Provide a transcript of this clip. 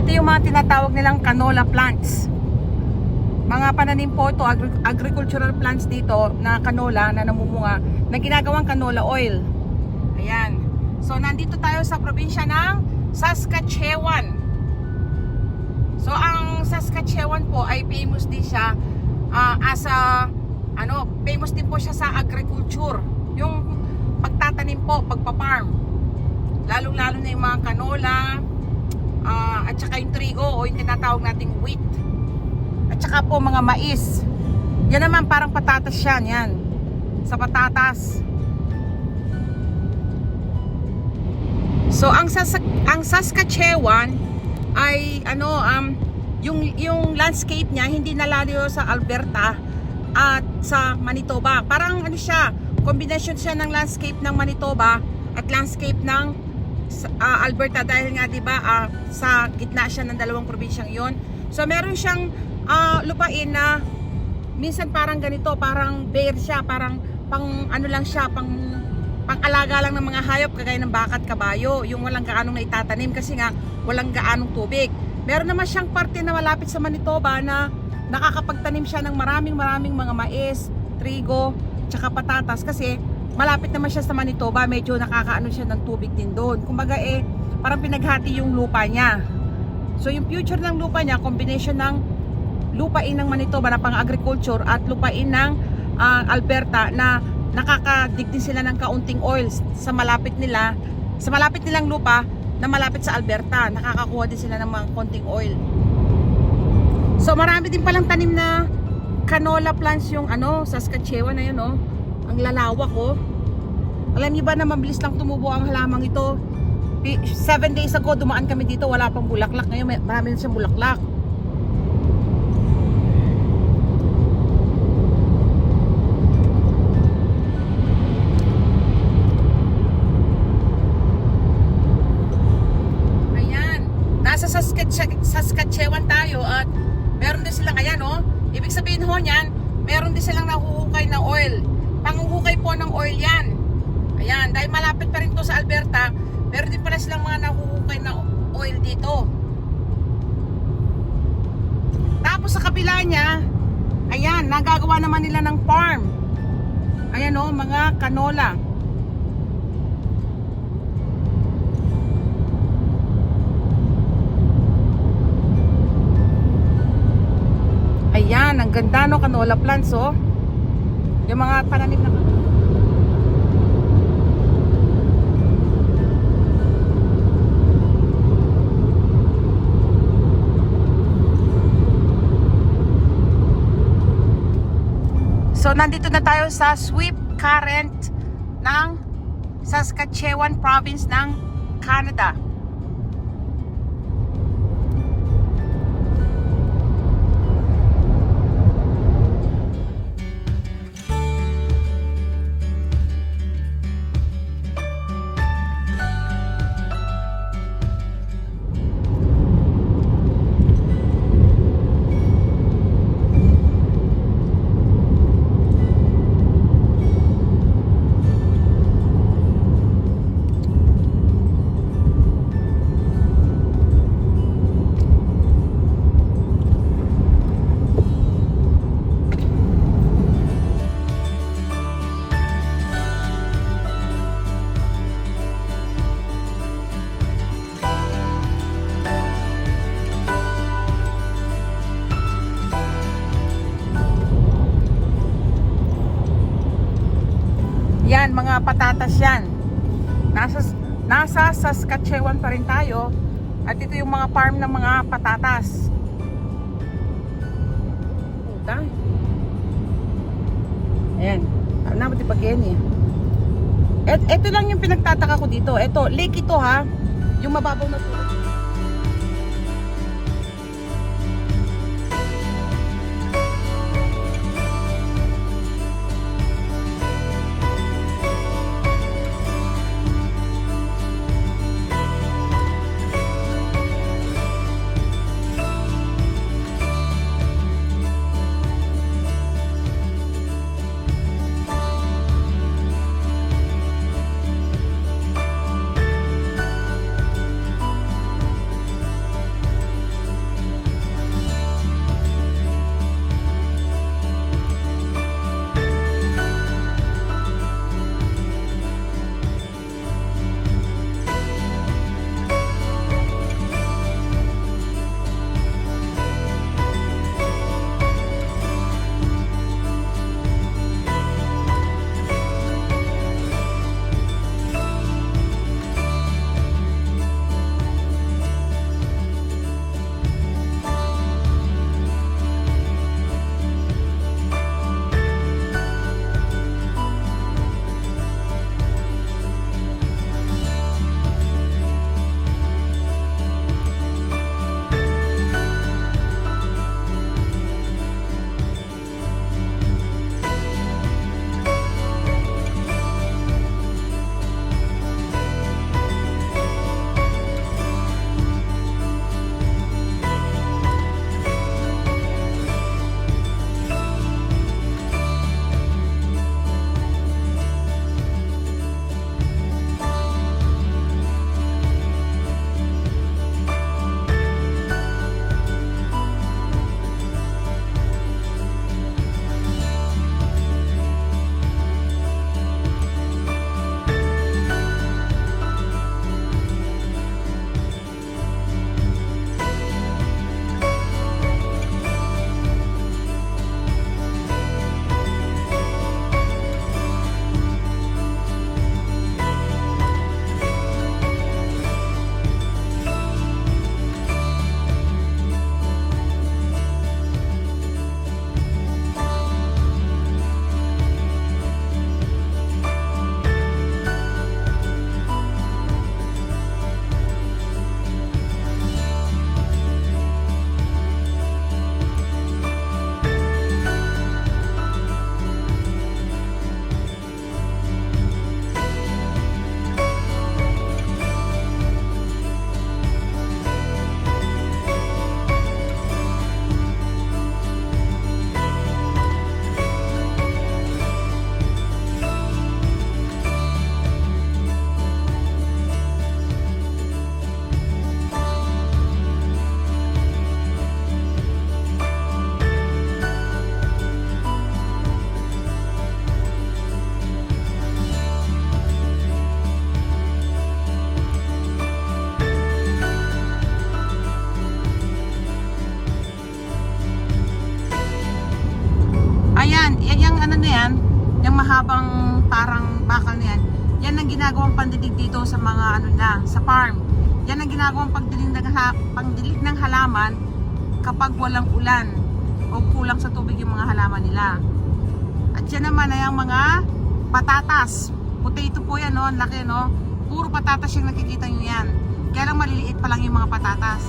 Ito yung mga tinatawag nilang canola plants. Mga pananim po ito, agricultural plants dito na canola na namumunga na ginagawang canola oil. Ayan. So nandito tayo sa probinsya ng Saskatchewan. So ang Saskatchewan po ay famous din siya famous din po siya sa agriculture. Yung pagtatanim po, pagpa-farm. Lalong-lalo na yung mga canola at saka yung trigo o yung tinatawag nating wheat. At saka po mga mais. Yan naman parang patatas yan. Sa patatas. So ang Saskatchewan ay yung landscape niya hindi nalalayo sa Alberta at sa Manitoba. Parang siya, combination siya ng landscape ng Manitoba at landscape ng Alberta dahil nga 'di ba sa gitna siya ng dalawang probinsyang 'yon. So meron siyang lupain na minsan parang ganito, parang bare siya, parang pang-alaga lang ng mga hayop kagaya ng baka at kabayo, yung walang gaanong naitatanim kasi nga walang gaanong tubig. Meron naman siyang parte na malapit sa Manitoba na nakakapagtanim siya ng maraming mga mais, trigo, tsaka patatas kasi malapit naman siya sa Manitoba, medyo nakakaano siya ng tubig din doon. Kumbaga parang pinaghati yung lupa niya. So yung future ng lupa niya, combination ng lupain ng Manitoba na pang-agriculture at lupain ng Alberta na nakakadig din sila ng kaunting oil sa malapit nilang lupa na malapit sa Alberta. Nakakakuha din sila ng mga konting oil. So marami din palang tanim na canola plants yung Saskatchewan na yun, ang lalawak Alam niyo ba na mabilis lang tumubo ang halamang ito? 7 days ago dumaan kami dito, wala pang bulaklak. Ngayon marami na siyang bulaklak. Ayan, nasa Saskatchewan tayo at meron din silang ibig sabihin niyan, meron din silang nahuhukay ng oil. Panghuhukay po ng oil yan. Ayan, dahil malapit pa rin to sa Alberta, meron din pala silang mga nahuhukay na oil dito. Tapos sa kabila niya, ayan, nagagawa naman nila ng farm. Ayan mga canola. Ayan, ang ganda canola plants yung mga pananim na So nandito na tayo sa sweep current ng Saskatchewan province ng Canada. Yan, mga patatas yan. Nasa Saskatchewan pa rin tayo. At ito yung mga farm ng mga patatas. Puta. Ayan. Ano naman ito pag-yan Ito lang yung pinagtataka ko dito. Ito, lake ito yung mababaw na tubig. yung ano na yan, yung mahabang parang bakal na yan, yan ang ginagawang pandilig dito sa mga ano na, sa farm. Yan ang ginagawang pagdilig ng halaman kapag walang ulan o kulang sa tubig yung mga halaman nila. At yan naman ay ang mga patatas. Potato po yan, no? Ang laki, no? Puro patatas yung nakikita nyo yan. Kaya lang maliliit pa lang yung mga patatas.